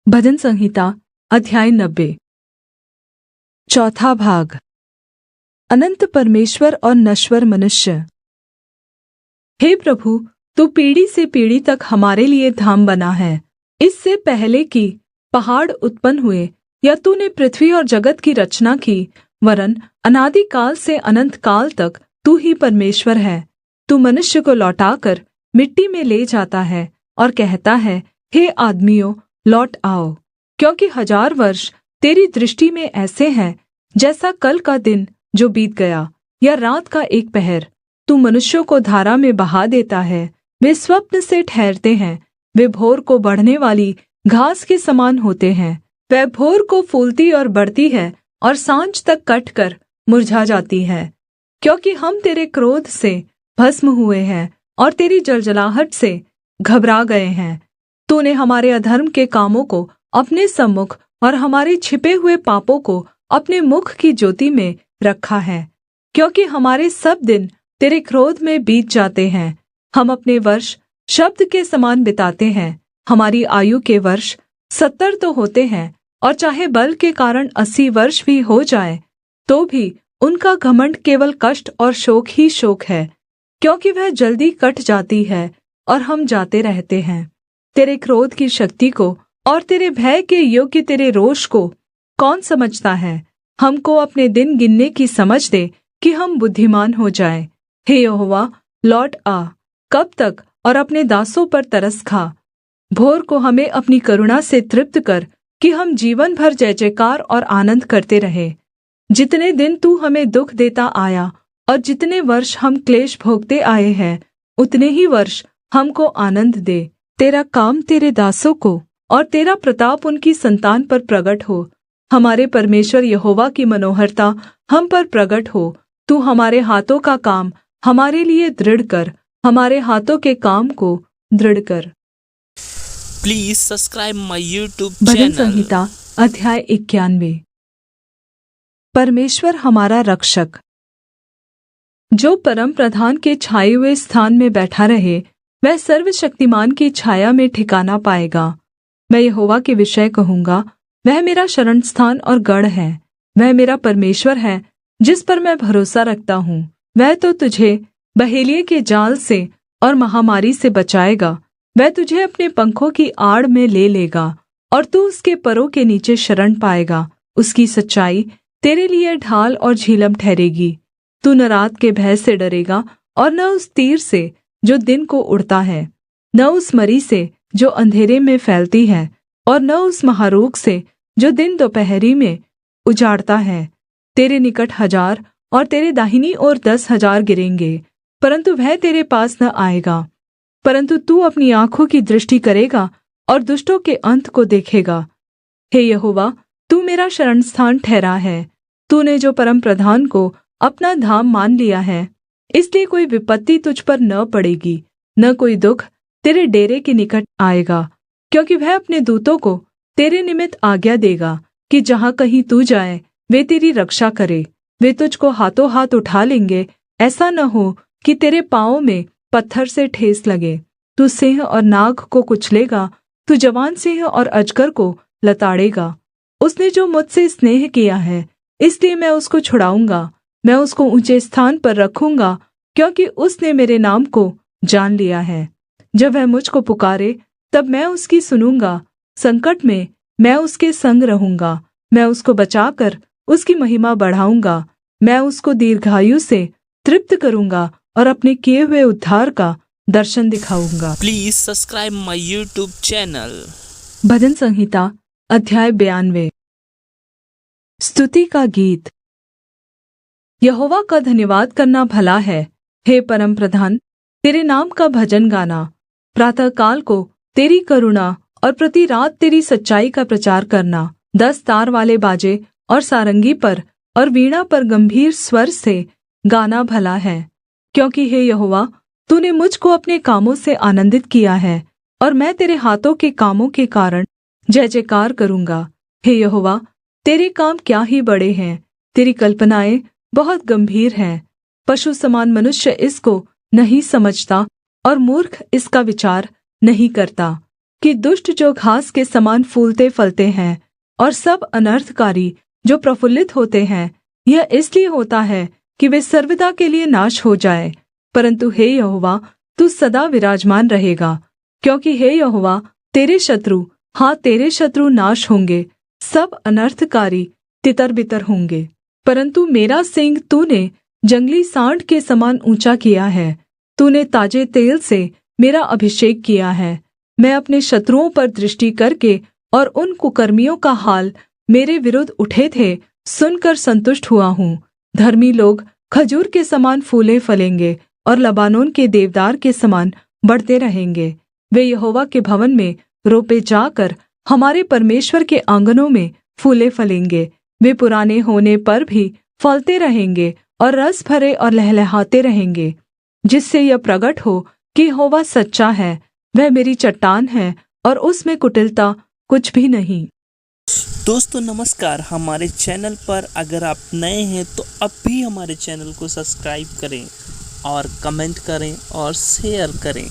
भजन संहिता अध्याय 90। चौथा भाग। अनंत परमेश्वर और नश्वर मनुष्य। हे प्रभु, तू पीढ़ी से पीढ़ी तक हमारे लिए धाम बना है। इससे पहले कि पहाड़ उत्पन्न हुए या तूने पृथ्वी और जगत की रचना की, वरन् अनादिकाल से अनंत काल तक तू ही परमेश्वर है। तू मनुष्य को लौटाकर मिट्टी में ले जाता है और कहता है, हे आदमियों, लौट आओ, क्योंकि 1000 वर्ष तेरी दृष्टि में ऐसे हैं जैसा कल का दिन जो बीत गया, या रात का एक पहर। तू मनुष्यों को धारा में बहा देता है, वे स्वप्न से ठहरते हैं। वे भोर को बढ़ने वाली घास के समान होते हैं। वह भोर को फूलती और बढ़ती है और सांझ तक कटकर मुरझा जाती है। क्योंकि हम तेरे क्रोध से भस्म हुए हैं और तेरी जलजलाहट से घबरा गए हैं। तूने हमारे अधर्म के कामों को अपने सम्मुख और हमारे छिपे हुए पापों को अपने मुख की ज्योति में रखा है। क्योंकि हमारे सब दिन तेरे क्रोध में बीत जाते हैं। हम अपने वर्ष शब्द के समान बिताते हैं। हमारी आयु के वर्ष 70 तो होते हैं, और चाहे बल के कारण 80 वर्ष भी हो जाए, तो भी उनका घमंड केवल कष्ट और शोक ही शोक है। क्योंकि वह जल्दी कट जाती है और हम जाते रहते हैं। तेरे क्रोध की शक्ति को और तेरे भय के योग्य तेरे रोष को कौन समझता है? हमको अपने दिन गिनने की समझ दे कि हम बुद्धिमान हो जाएं। हे यहोवा, लौट आ। कब तक? और अपने दासों पर तरस खा। भोर को हमें अपनी करुणा से तृप्त कर कि हम जीवन भर जय जयकार और आनन्द करते रहे। जितने दिन तू हमें दुख देता आया और जितने वर्ष हम क्लेश भोगते आए हैं, उतने ही वर्ष हमको आनन्द दे। तेरा काम तेरे दासों को और तेरा प्रताप उनकी संतान पर प्रगट हो। हमारे परमेश्वर यहोवा की मनोहरता हम पर प्रगट हो। तू हमारे हाथों का काम हमारे लिए दृढ़ कर, हमारे हाथों के काम को दृढ़ कर। Please subscribe my YouTube bhajan channel. संहिता अध्याय 91। परमेश्वर हमारा रक्षक। जो परम प्रधान के छाए हुए स्थान में बैठा रहे, वह सर्वशक्तिमान की छाया में ठिकाना पाएगा। मैं यहोवा के विषय कहूँगा, वह मेरा शरणस्थान और गढ़ है। वह मेरा परमेश्वर है जिस पर मैं भरोसा रखता हूँ। वह तो तुझे बहेलिये के जाल से और महामारी से बचाएगा। वह तुझे अपने पंखों की आड़ में ले लेगा और तू उसके परों के नीचे शरण पाएगा। उसकी सच्चाई तेरे लिए ढाल और झिलम ठहरेगी। तू न रात के भय से डरेगा और न उस तीर से जो दिन को उड़ता है, न उस मरी से जो अंधेरे में फैलती है, और न उस महारोग से जो दिन दोपहरी में उजाड़ता है। तेरे निकट 1000 और तेरे दाहिनी ओर 10,000 गिरेंगे, परंतु वह तेरे पास न आएगा। परंतु तू अपनी आँखों की दृष्टि करेगा और दुष्टों के अंत को देखेगा। हे यहोवा, तू मेरा शरणस्थान ठहरा है। तूने जो परमप्रधान को अपना धाम मान लिया है, इसलिए कोई विपत्ति तुझ पर न पड़ेगी, न कोई दुख तेरे डेरे के निकट आएगा। क्योंकि वह अपने दूतों को तेरे निमित्त आज्ञा देगा कि जहाँ कहीं तू जाए, वे तेरी रक्षा करे। वे तुझको हाथों हाथ उठा लेंगे, ऐसा न हो कि तेरे पाँवों में पत्थर से ठेस लगे। तू सिंह और नाग को कुचलेगा, तू जवान सिंह और अजगर को लताड़ेगा। उसने जो मुझसे स्नेह किया है, इसलिए मैं उसको छुड़ाऊँगा। मैं उसको ऊँचे स्थान पर रखूँगा, क्योंकि उसने मेरे नाम को जान लिया है। जब वह मुझको पुकारे, तब मैं उसकी सुनूँगा। संकट में मैं उसके संग रहूँगा। मैं उसको बचाकर उसकी महिमा बढ़ाऊँगा। मैं उसको दीर्घायु से तृप्त करूँगा और अपने किए हुए उद्धार का दर्शन दिखाऊँगा। Please subscribe my YouTube channel. भजन संहिता अध्याय 92। स्तुति का गीत। यहोवा का धन्यवाद करना भला है। हे परमप्रधान, तेरे नाम का भजन गाना। प्रातःकाल को तेरी करुणा और प्रति रात तेरी सच्चाई का प्रचार करना। 10 तार वाले बाजे और सारंगी पर और वीणा पर गंभीर स्वर से गाना भला है। क्योंकि हे यहोवा, तूने मुझको अपने कामों से आनन्दित किया है, और मैं तेरे हाथों के कामों के कारण जय जयकार करूँगा। हे यहोवा, तेरे काम क्या ही बड़े हैं, तेरी कल्पनाएँ बहुत गंभीर हैं। पशु समान मनुष्य इसको नहीं समझता और मूर्ख इसका विचार नहीं करता। कि दुष्ट जो घास के समान फूलते फलते हैं और सब अनर्थकारी जो प्रफुल्लित होते हैं, यह इसलिए होता है कि वे सर्वदा के लिए नाश हो जाए। परन्तु हे यहोवा, तू सदा विराजमान रहेगा, क्योंकि हे यहोवा, तेरे शत्रु, हाँ तेरे शत्रु नाश होंगे, सब अनर्थकारी तितर-बितर होंगे। परन्तु मेरा सींग तूने जंगली सांड के समान ऊँचा किया है। तूने ताजे तेल से मेरा अभिषेक किया है। मैं अपने शत्रुओं पर दृष्टि करके और उन कुकर्मियों का हाल मेरे विरुद्ध उठे थे सुनकर संतुष्ट हुआ हूँ। धर्मी लोग खजूर के समान फूले फलेंगे और लबानोन के देवदार के समान बढ़ते रहेंगे। वे यहोवा के भवन में रोपे जाकर हमारे परमेश्वर के आँगनों में फूले फलेंगे। वे पुराने होने पर भी फलते रहेंगे और रस भरे और लहलहाते रहेंगे, जिससे यह प्रगट हो कि यहोवा सच्चा है, वह मेरी चट्टान है और उसमें कुटिलता कुछ भी नहीं। दोस्तों नमस्कार, हमारे चैनल पर अगर आप नए हैं तो अब भी हमारे चैनल को सब्सक्राइब करें और कमेंट करें और शेयर करें।